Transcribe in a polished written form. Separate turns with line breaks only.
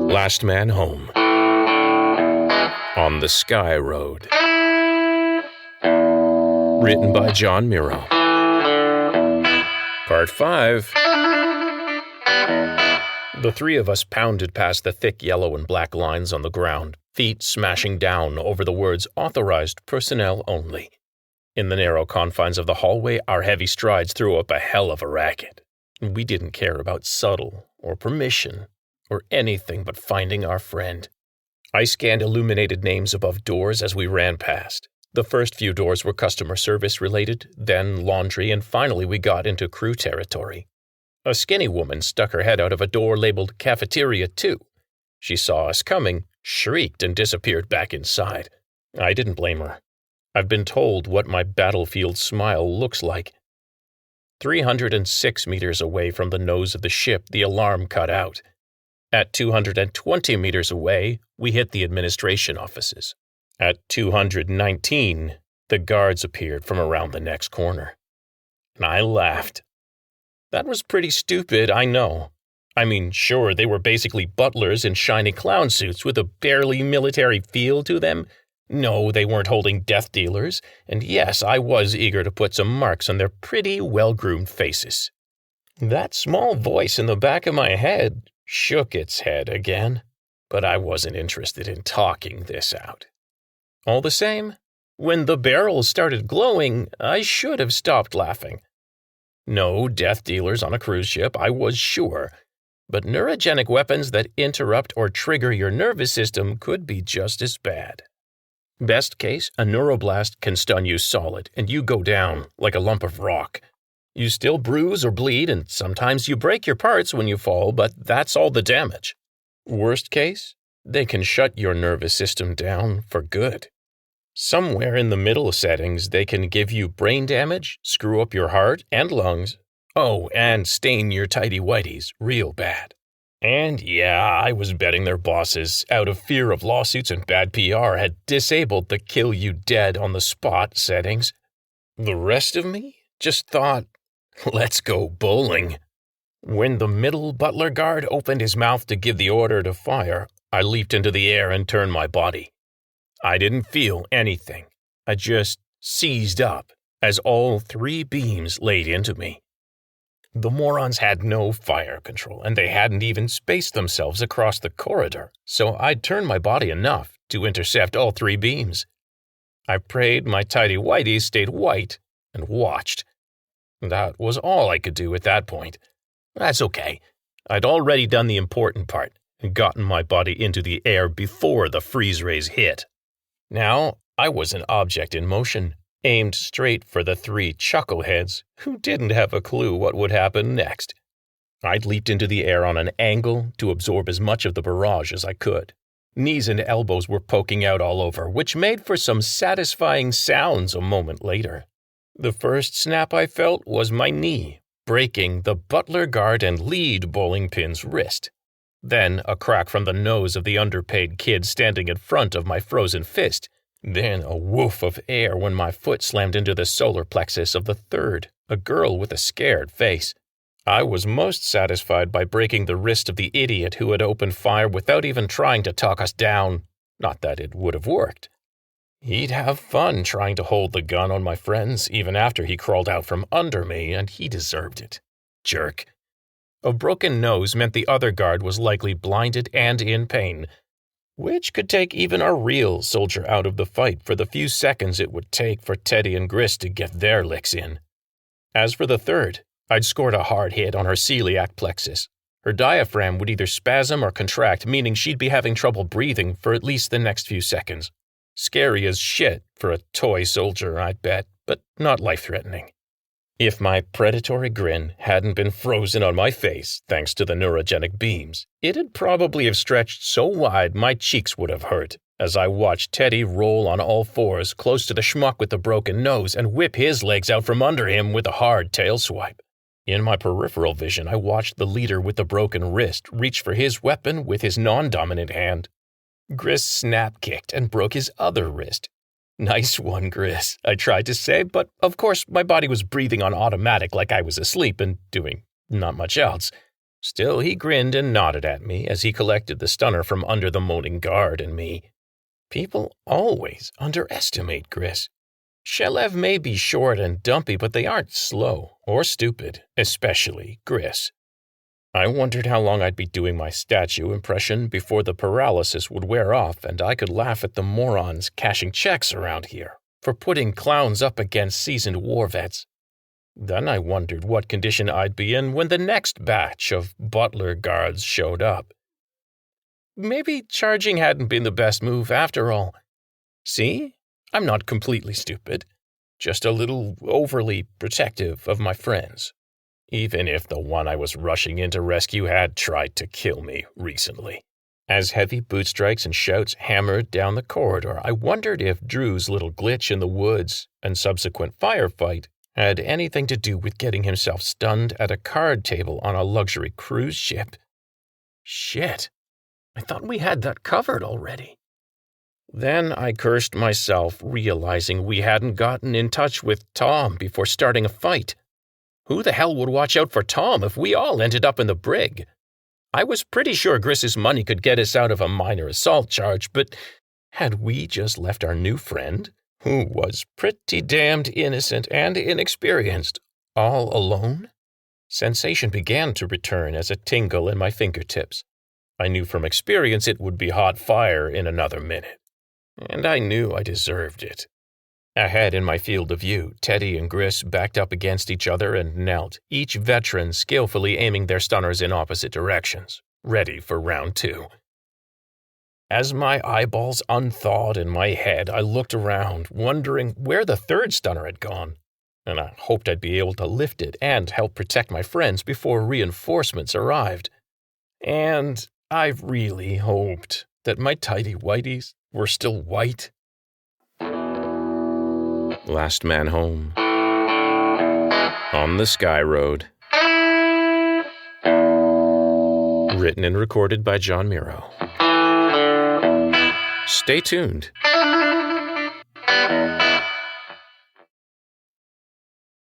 Last Man Home. On the Sky Road. Written by John Miro. Part 5. The three of us pounded past the thick yellow and black lines on the ground, feet smashing down over the words "Authorized Personnel Only." In the narrow confines of the hallway, our heavy strides threw up a hell of a racket. We didn't care about subtle or permission or anything but finding our friend. I scanned illuminated names above doors as we ran past. The first few doors were customer service related, then laundry, and finally we got into crew territory. A skinny woman stuck her head out of a door labeled Cafeteria 2. She saw us coming, shrieked, and disappeared back inside. I didn't blame her. I've been told what my battlefield smile looks like. 306 meters away from the nose of the ship, the alarm cut out. At 220 meters away, we hit the administration offices. At 219, the guards appeared from around the next corner. And I laughed. That was pretty stupid, I know. I mean, sure, they were basically butlers in shiny clown suits with a barely military feel to them. No, they weren't holding death dealers, and yes, I was eager to put some marks on their pretty, well-groomed faces. That small voice in the back of my head shook its head again, but I wasn't interested in talking this out. All the same, when the barrels started glowing, I should have stopped laughing. No death dealers on a cruise ship, I was sure, but neurogenic weapons that interrupt or trigger your nervous system could be just as bad. Best case, a neuroblast can stun you solid, and you go down like a lump of rock. You still bruise or bleed, and sometimes you break your parts when you fall, but that's all the damage. Worst case, they can shut your nervous system down for good. Somewhere in the middle settings, they can give you brain damage, screw up your heart and lungs, and stain your tighty-whities real bad. And yeah, I was betting their bosses, out of fear of lawsuits and bad PR, had disabled the kill you dead on the spot settings. The rest of me just thought, let's go bowling. When the middle butler guard opened his mouth to give the order to fire, I leaped into the air and turned my body. I didn't feel anything. I just seized up as all three beams laid into me. The morons had no fire control, and they hadn't even spaced themselves across the corridor, so I'd turned my body enough to intercept all three beams. I prayed my tighty-whities stayed white and watched. That was all I could do at that point. That's okay. I'd already done the important part and gotten my body into the air before the freeze rays hit. Now, I was an object in motion, aimed straight for the three chuckleheads who didn't have a clue what would happen next. I'd leaped into the air on an angle to absorb as much of the barrage as I could. Knees and elbows were poking out all over, which made for some satisfying sounds a moment later. The first snap I felt was my knee, breaking the butler guard and lead bowling pin's wrist. Then a crack from the nose of the underpaid kid standing in front of my frozen fist. Then a woof of air when my foot slammed into the solar plexus of the third, a girl with a scared face. I was most satisfied by breaking the wrist of the idiot who had opened fire without even trying to talk us down. Not that it would have worked. He'd have fun trying to hold the gun on my friends even after he crawled out from under me, and he deserved it. Jerk. A broken nose meant the other guard was likely blinded and in pain, which could take even a real soldier out of the fight for the few seconds it would take for Teddy and Grist to get their licks in. As for the third, I'd scored a hard hit on her celiac plexus. Her diaphragm would either spasm or contract, meaning she'd be having trouble breathing for at least the next few seconds. Scary as shit for a toy soldier, I'd bet, but not life-threatening. If my predatory grin hadn't been frozen on my face thanks to the neurogenic beams, it'd probably have stretched so wide my cheeks would have hurt as I watched Teddy roll on all fours close to the schmuck with the broken nose and whip his legs out from under him with a hard tail swipe. In my peripheral vision, I watched the leader with the broken wrist reach for his weapon with his non-dominant hand. Grist snap-kicked and broke his other wrist. Nice one, Grist, I tried to say, but of course my body was breathing on automatic like I was asleep and doing not much else. Still, he grinned and nodded at me as he collected the stunner from under the moaning guard and me. People always underestimate Gris. Shalev may be short and dumpy, but they aren't slow or stupid, especially Gris. I wondered how long I'd be doing my statue impression before the paralysis would wear off and I could laugh at the morons cashing checks around here for putting clowns up against seasoned war vets. Then I wondered what condition I'd be in when the next batch of butler guards showed up. Maybe charging hadn't been the best move after all. See? I'm not completely stupid, just a little overly protective of my friends, even if the one I was rushing in to rescue had tried to kill me recently. As heavy boot strikes and shouts hammered down the corridor, I wondered if Drew's little glitch in the woods and subsequent firefight had anything to do with getting himself stunned at a card table on a luxury cruise ship. Shit, I thought we had that covered already. Then I cursed myself, realizing we hadn't gotten in touch with Tom before starting a fight. Who the hell would watch out for Tom if we all ended up in the brig? I was pretty sure Gris's money could get us out of a minor assault charge, but had we just left our new friend, who was pretty damned innocent and inexperienced, all alone? Sensation began to return as a tingle in my fingertips. I knew from experience it would be hot fire in another minute. And I knew I deserved it. Ahead in my field of view, Teddy and Gris backed up against each other and knelt, each veteran skillfully aiming their stunners in opposite directions, ready for round 2. As my eyeballs unthawed in my head, I looked around, wondering where the third stunner had gone, and I hoped I'd be able to lift it and help protect my friends before reinforcements arrived. And I really hoped that my tighty-whities were still white. Last Man Home. On the Sky Road. Written and recorded by John Miro. Stay tuned.